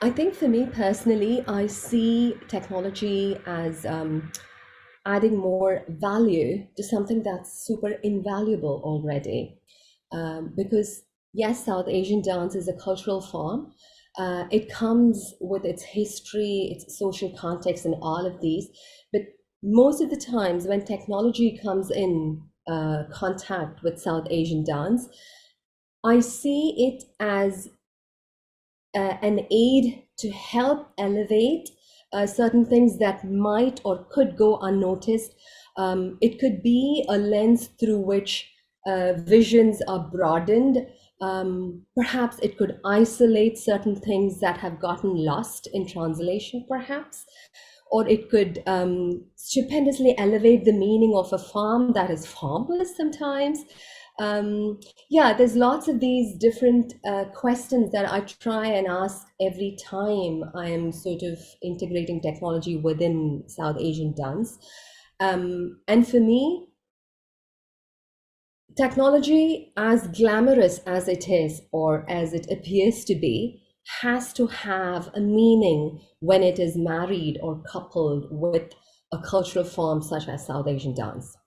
I think for me personally, I see technology as adding more value to something that's super invaluable already. Because yes, South Asian dance is a cultural form. It comes with its history, its social context, and all of these. But most of the times, when technology comes in contact with South Asian dance, I see it as an aid to help elevate certain things that might or could go unnoticed. It could be a lens through which visions are broadened. Perhaps it could isolate certain things that have gotten lost in translation, perhaps, or it could stupendously elevate the meaning of a form that is formless sometimes. Yeah, there's lots of these different questions that I try and ask every time I am sort of integrating technology within South Asian dance. And for me, technology, as glamorous as it is, or as it appears to be, has to have a meaning when it is married or coupled with a cultural form such as South Asian dance.